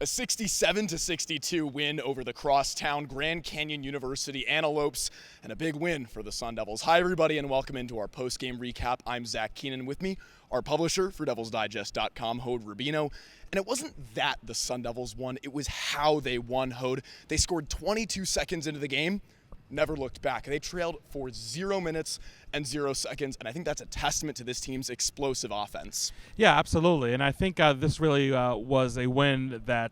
A 67-62 win over the crosstown Grand Canyon University Antelopes, and a big win for the Sun Devils. Hi, everybody, and welcome into our post-game recap. I'm Zach Keenan. With me, our publisher for DevilsDigest.com, Hode Rubino. And it wasn't that the Sun Devils won, it was how they won, Hode. They scored 22 seconds into the game, never looked back. They trailed for 0 minutes and 0 seconds, and I think that's a testament to this team's explosive offense. Yeah, absolutely, and I think this really was a win that,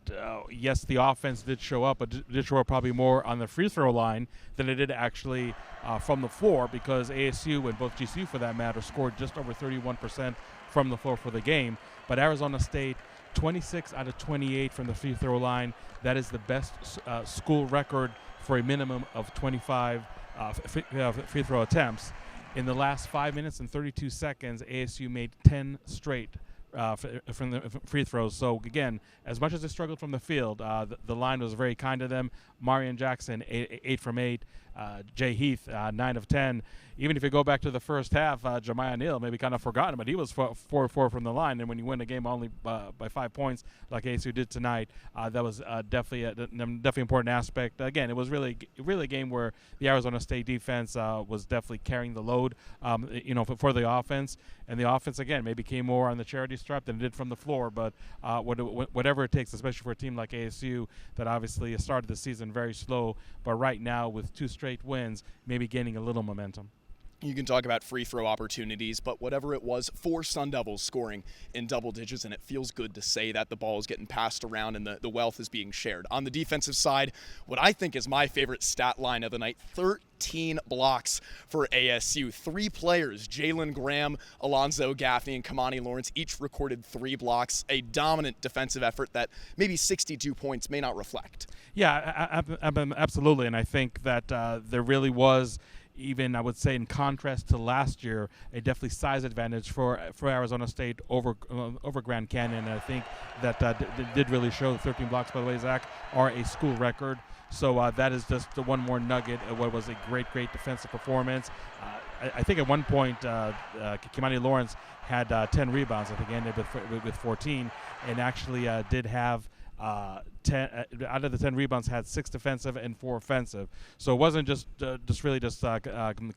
yes, the offense did show up, but did show up probably more on the free throw line than it did actually from the floor, because ASU and both GCU, for that matter, scored just over 31% from the floor for the game. But Arizona State, 26 out of 28 from the free throw line. That is the best school record for a minimum of 25 free throw attempts. In the last 5 minutes and 32 seconds, ASU made 10 straight from the free throws. So, again, as much as they struggled from the field, the line was very kind to them. Marion Jackson, 8 from 8. Jay Heath, 9 of 10. Even if you go back to the first half, Jemiah Neal maybe kind of forgotten, but he was 4-4 from the line. And when you win a game only by 5 points, like ASU did tonight, that was definitely important aspect. Again, it was really a game where the Arizona State defense was definitely carrying the load, for the offense. And the offense, again, maybe came more on the charity stripe than it did from the floor. But whatever it takes, especially for a team like ASU that obviously started the season very slow, but right now with 2 straight wins, maybe gaining a little momentum. You can talk about free throw opportunities, but whatever it was, 4 Sun Devils scoring in double digits, and it feels good to say that the ball is getting passed around and the wealth is being shared. On the defensive side, what I think is my favorite stat line of the night, 13 blocks for ASU. 3 players, Jalen Graham, Alonzo Gaffney, and Kamani Lawrence, each recorded 3 blocks. A dominant defensive effort that maybe 62 points may not reflect. Yeah, absolutely, and I think that there really was, even I would say in contrast to last year, a definitely size advantage for Arizona State over Grand Canyon. And I think that did really show. The 13 blocks, by the way, Zach, are a school record. So that is just one more nugget of what was a great defensive performance. I think at one point, Kamani Lawrence had 10 rebounds. I think ended with 14, and actually did have 10 out of the 10 rebounds, had 6 defensive and 4 offensive. So it wasn't just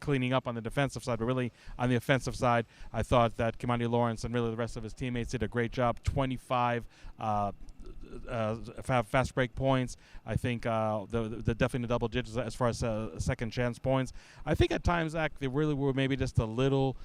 cleaning up on the defensive side, but really on the offensive side. I thought that Kamani Lawrence and really the rest of his teammates did a great job. 25 fast break points. I think the definitely the double digits as far as second chance points. I think at times, Zach, they really were maybe just a little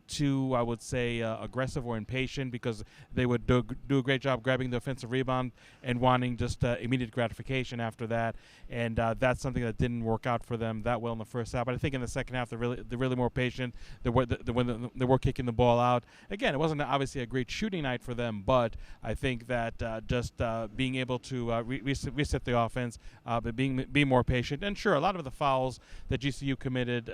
too, I would say, aggressive or impatient, because they would do a great job grabbing the offensive rebound and wanting just immediate gratification after that. And that's something that didn't work out for them that well in the first half. But I think in the second half, they're really more patient. They were kicking the ball out. Again, it wasn't obviously a great shooting night for them, but I think that just being able to reset the offense, but being more patient. And sure, a lot of the fouls that GCU committed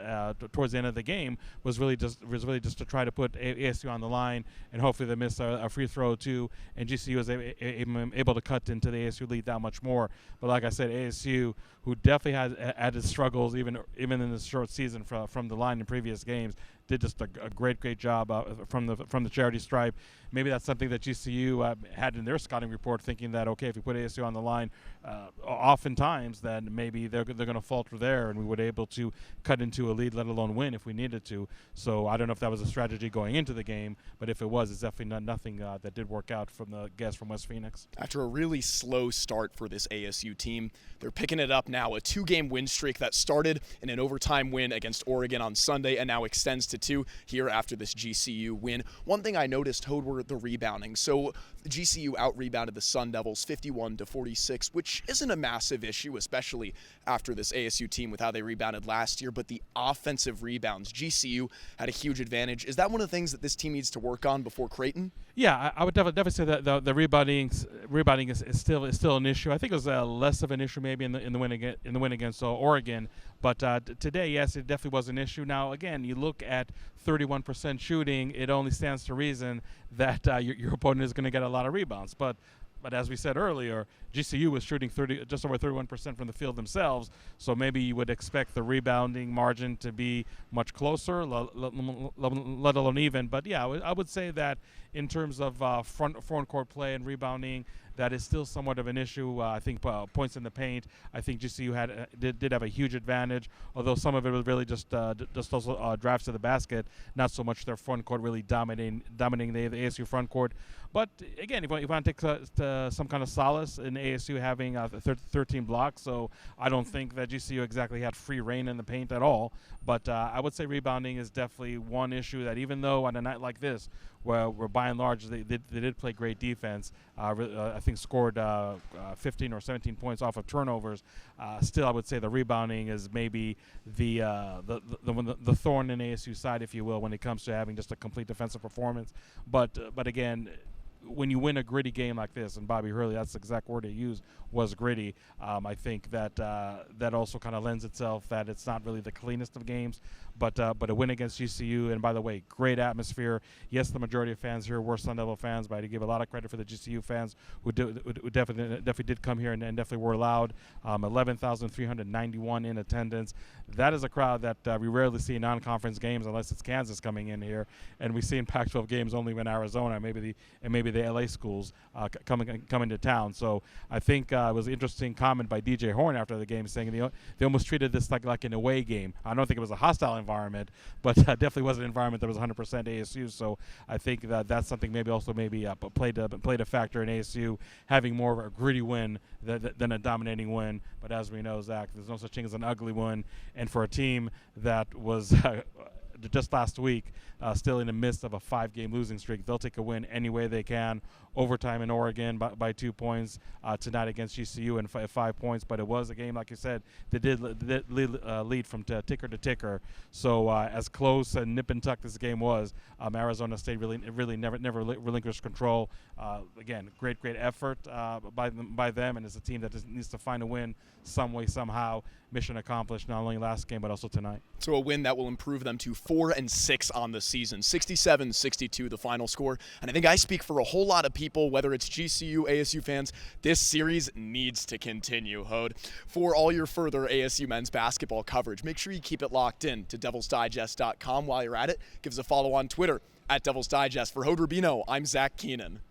towards the end of the game was really just to try to put ASU on the line, and hopefully they missed a free throw too, and GCU was able to cut into the ASU lead that much more. But like I said, ASU, who definitely had its struggles even in this short season from the line in previous games, did just a great job from the charity stripe. Maybe that's something that GCU had in their scouting report, thinking that, okay, if we put ASU on the line, oftentimes then maybe they're going to falter there, and we would be able to cut into a lead, let alone win if we needed to. So I don't know if that was a strategy going into the game, but if it was, it's definitely nothing that did work out from the guys from West Phoenix. After a really slow start for this ASU team, they're picking it up now. A 2-game win streak that started in an overtime win against Oregon on Sunday and now extends to 2 here after this GCU win. One thing I noticed, Hode, were the rebounding. So the GCU out-rebounded the Sun Devils 51-46, which isn't a massive issue, especially after this ASU team with how they rebounded last year. But the offensive rebounds, GCU had a huge advantage. Is that one of the things that this team needs to work on before Creighton? Yeah, I would definitely say that the rebounding is still an issue. I think it was less of an issue maybe in the win against Oregon, but today, yes, it definitely was an issue. Now, again, you look at 31% shooting, it only stands to reason that your opponent is going to get a lot of rebounds. But as we said earlier, GCU was shooting just over 31% from the field themselves, so maybe you would expect the rebounding margin to be much closer, let alone even. But yeah, I would say that in terms of front court play and rebounding, that is still somewhat of an issue. I think points in the paint. I think GCU did have a huge advantage, although some of it was really just those drives to the basket, not so much their front court really dominating the ASU front court. But again, if you want to take some kind of solace in ASU having 13 blocks, so I don't think that GCU exactly had free reign in the paint at all. But I would say rebounding is definitely one issue that, even though on a night like this, where by and large they did play great defense, I think scored 15 or 17 points off of turnovers. Still, I would say the rebounding is maybe the thorn in ASU side, if you will, when it comes to having just a complete defensive performance. But again, when you win a gritty game like this, and Bobby Hurley, that's the exact word he used, was gritty. I think that that also kind of lends itself that it's not really the cleanest of games, but a win against GCU. And by the way, great atmosphere. Yes, the majority of fans here were Sun Devil fans, but I give a lot of credit for the GCU fans who definitely did come here and definitely were loud. 11,391 in attendance. That is a crowd that we rarely see in non-conference games unless it's Kansas coming in here, and we see in Pac-12 games only when Arizona, maybe the LA schools coming to town. So I think it was an interesting comment by DJ Horn after the game, saying they almost treated this like an away game. I don't think it was a hostile environment, but definitely was an environment that was 100% ASU. So I think that's something maybe played a factor in ASU having more of a gritty win than a dominating win. But as we know, Zach, there's no such thing as an ugly win. And for a team that was just last week, still in the midst of a 5-game losing streak, they'll take a win any way they can. Overtime in Oregon by 2 points, tonight against GCU and 5 points. But it was a game, like you said, that did lead from ticker to ticker. So as close and nip and tuck this game was, Arizona State really never relinquished control. Again, great effort by them, and it's a team that needs to find a win some way, somehow. Mission accomplished, not only last game but also tonight. So a win that will improve them to 4-6 on the season. 67-62 the final score. And I think I speak for a whole lot of people, whether it's GCU, ASU fans. This series needs to continue, Hode. For all your further ASU men's basketball coverage, make sure you keep it locked in to DevilsDigest.com. While you're at it, give us a follow on Twitter @DevilsDigest. For Hode Rubino, I'm Zach Keenan.